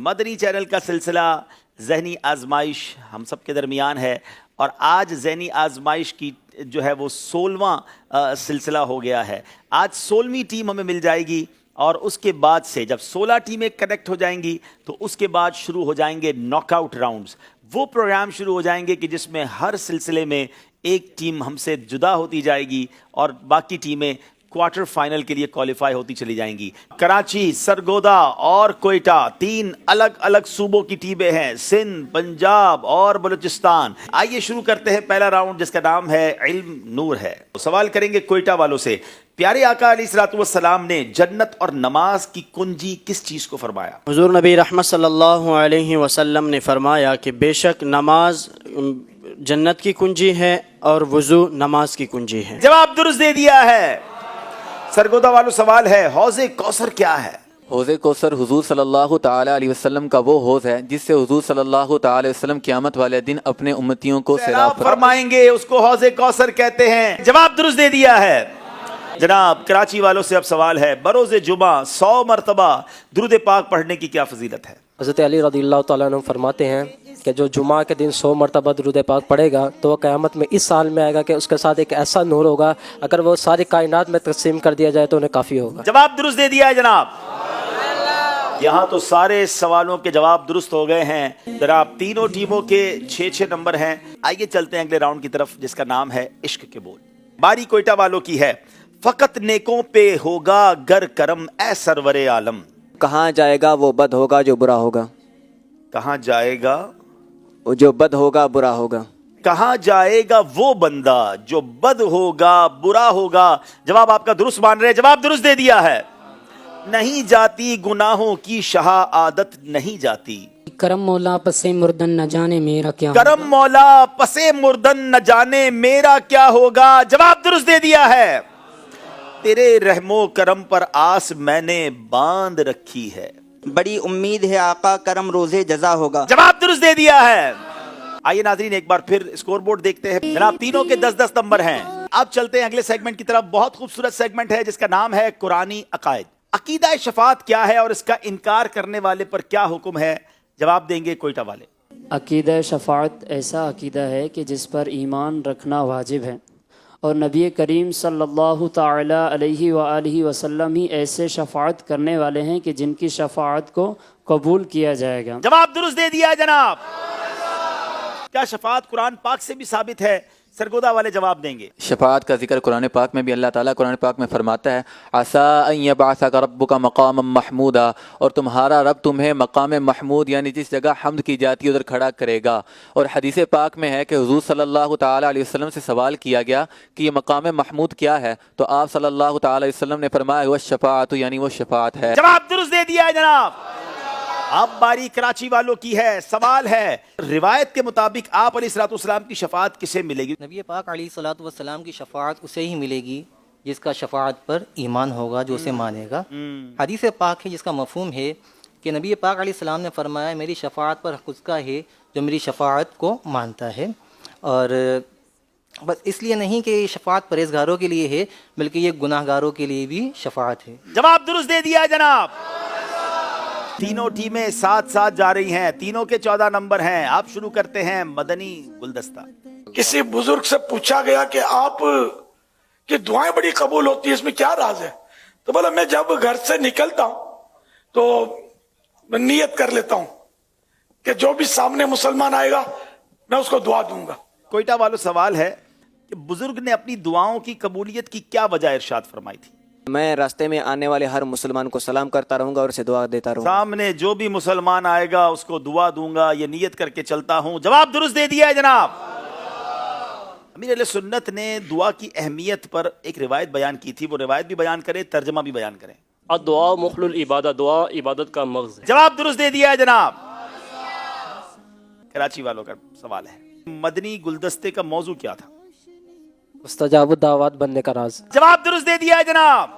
مدنی channel کا سلسلہ ذہنی آزمائش ہم سب کے درمیان ہے، اور آج ذہنی آزمائش کی جو ہے وہ 16واں سلسلہ ہو گیا ہے۔ آج 16ویں ٹیم ہمیں مل جائے گی، اور اس کے بعد سے جب 16 ٹیمیں کنیکٹ ہو جائیں گی تو اس کے بعد شروع ہو جائیں گے ناک آؤٹ راؤنڈز۔ وہ پروگرام شروع ہو جائیں گے کہ جس میں ہر سلسلے میں ایک ٹیم ہم سے جدا ہوتی جائے گی اور باقی ٹیمیں کوارٹر فائنل کے لیے کوالیفائی ہوتی چلی جائیں گی۔ کراچی، سرگودا اور کوئٹہ، 3 الگ الگ صوبوں کی ٹیمیں ہیں، سندھ، پنجاب اور بلوچستان۔ آئیے شروع کرتے ہیں پہلا راؤنڈ جس کا نام ہے علم نور ہے۔ سوال کریں گے کوئٹہ والوں سے، پیارے آقا علیہ الصلوۃ والسلام نے جنت اور نماز کی کنجی کس چیز کو فرمایا؟ حضور نبی رحمت صلی اللہ علیہ وسلم نے فرمایا کہ بے شک نماز جنت کی کنجی ہے اور وضو نماز کی کنجی ہے۔ جواب درست دے دیا ہے۔ سرگودا والوں سوال ہے، حوض کوثر کیا ہے؟ حوض کوثر حضور صلی اللہ تعالی علیہ وسلم کا وہ حوض ہے جس سے حضور صلی اللہ تعالی علیہ وسلم قیامت والے دن اپنے امتیوں کو سیراب فرمائیں گے، اس کو حوض کوثر کہتے ہیں۔ جواب درست دے دیا ہے۔ جناب کراچی والوں سے اب سوال ہے، بروز جمعہ 100 مرتبہ درود پاک پڑھنے کی کیا فضیلت ہے؟ حضرت علی رضی اللہ تعالیٰ عنہ فرماتے ہیں کہ جو جمعہ کے دن 100 مرتبہ درود پاک پڑھے گا تو وہ قیامت میں اس سال میں آئے گا کہ اس کے ساتھ ایک ایسا نور ہوگا، اگر وہ ساری کائنات میں تقسیم کر دیا جائے تو انہیں کافی ہوگا۔ جواب درست دے دیا ہے جناب۔ یہاں تو سارے سوالوں کے جواب درست ہو گئے ہیں جناب۔ تینوں ٹیموں کے 6 نمبر ہیں۔ آئیے چلتے ہیں اگلے راؤنڈ کی طرف جس کا نام ہے عشق کے بول۔ باری کوئٹہ والوں کی ہے، فقط نیکوں پہ ہوگا گر کرم اے سرور عالم۔ کہاں جائے گا وہ بد ہوگا جو برا ہوگا، کہاں جائے گا جو بد ہوگا برا ہوگا۔ کہاں جائے گا وہ بندہ جو بد ہوگا برا ہوگا۔ جواب آپ کا درست مان رہے، جواب درست دے دیا ہے۔ نہیں جاتی گناہوں کی شاہ عادت نہیں جاتی۔ کرم مولا پسے مردن نہ جانے میرا کیا، کرم مولا پسے مردن نہ جانے میرا کیا ہوگا۔ جواب درست دے دیا ہے۔ تیرے رحم و کرم پر آس میں نے باندھ رکھی ہے۔ بڑی امید ہے آقا کرم روزے جزا ہوگا۔ جواب درست دے دیا ہے۔ آئیے ناظرین ایک بار پھر اسکور بورڈ دیکھتے ہیں جناب، تینوں کے 10-10 نمبر ہیں۔ اب چلتے ہیں اگلے سیگمنٹ کی طرف۔ بہت خوبصورت سیگمنٹ ہے جس کا نام ہے قرآنی عقائد۔ عقیدہ شفاعت کیا ہے اور اس کا انکار کرنے والے پر کیا حکم ہے؟ جواب دیں گے کوئٹہ والے۔ عقیدہ شفاعت ایسا عقیدہ ہے کہ جس پر ایمان رکھنا واجب ہے، اور نبی کریم صلی اللہ تعالی علیہ وآلہ وسلم ہی ایسے شفاعت کرنے والے ہیں کہ جن کی شفاعت کو قبول کیا جائے گا۔ جواب درست دے دیا جناب۔ کیا شفاعت قرآن پاک سے بھی ثابت ہے؟ سرگودا والے جواب دیں گے۔ شفاعت کا ذکر قرآن پاک میں بھی اللہ تعالیٰ قرآن پاک میں فرماتا ہے، عَسَىٰ أَن يَبْعَثَكَ رَبُّكَ مَقَامًا مَحْمُودًا، اور تمہارا رب تمہیں مقام محمود یعنی جس جگہ حمد کی جاتی ہے ادھر کھڑا کرے گا۔ اور حدیث پاک میں ہے کہ حضور صلی اللہ تعالیٰ علیہ وسلم سے سوال کیا گیا کہ یہ مقام محمود کیا ہے، تو آپ صلی اللہ تعالیٰ علیہ وسلم نے فرمایا وہ الشفاعت، یعنی وہ شفاعت ہے۔ جواب درست دے دیا ہے جناب۔ اب باری کراچی والوں کی ہے۔ سوال ہے، روایت کے مطابق آپ علیہ الصلوۃ والسلام کی شفاعت کسے ملے گی؟ نبی پاک علیہ الصلوۃ والسلام کی شفاعت اسے ہی ملے گی جس کا شفاعت پر ایمان ہوگا، جو اسے مانے گا۔ حدیث پاک ہے جس کا مفہوم ہے کہ نبی پاک علیہ السلام نے فرمایا میری شفاعت پر حق اس کا ہے جو میری شفاعت کو مانتا ہے۔ اور بس اس لیے نہیں کہ یہ شفاعت پرہیزگاروں کے لیے ہے بلکہ یہ گناہ گاروں کے لیے بھی شفاعت ہے۔ جواب درست دے دیا جناب۔ تینوں ٹیمیں ساتھ ساتھ جا رہی ہیں، تینوں کے 14 نمبر ہیں۔ آپ شروع کرتے ہیں مدنی گلدستہ۔ کسی بزرگ سے پوچھا گیا کہ آپ کی دعائیں بڑی قبول ہوتی ہیں، اس میں کیا راز ہے؟ تو بولا میں جب گھر سے نکلتا ہوں تو میں نیت کر لیتا ہوں کہ جو بھی سامنے مسلمان آئے گا میں اس کو دعا دوں گا۔ کوئٹہ والوں سوال ہے کہ بزرگ نے اپنی دعاؤں کی قبولیت کی کیا وجہ ارشاد فرمائی تھی؟ میں راستے میں آنے والے ہر مسلمان کو سلام کرتا رہوں گا اور اسے دعا دیتا رہوں گا۔ سامنے جو بھی مسلمان آئے گا اس کو دعا دوں گا، یہ نیت کر کے چلتا ہوں۔ جواب درست دے دیا ہے جناب۔ امیر اہل سنت نے دعا کی اہمیت پر ایک روایت بیان کی تھی، وہ روایت بھی بیان کریں، ترجمہ بھی بیان کریں۔ الدعاء مخل العبادہ، دعا عبادت کا مغز ہے۔ جواب درست دے دیا ہے جناب۔ کراچی والوں کا سوال ہے، مدنی گلدستے کا موضوع کیا تھا؟ مستجاب الدعوات بننے کا راز۔ جواب درست دے دیا ہے جناب۔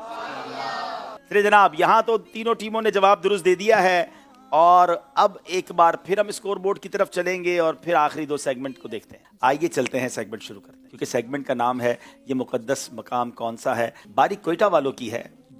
جناب یہاں تو تینوں ٹیموں نے جواب درست دے دیا ہے، اور اب ایک بار پھر ہم اسکور بورڈ کی طرف چلیں گے اور پھر آخری 2 سیگمنٹ کو دیکھتے ہیں۔ آئیے چلتے ہیں سیگمنٹ شروع کرتے ہیں، کیونکہ سیگمنٹ کا نام ہے یہ مقدس مقام کون سا ہے۔ باری کوئٹہ والوں کی ہے،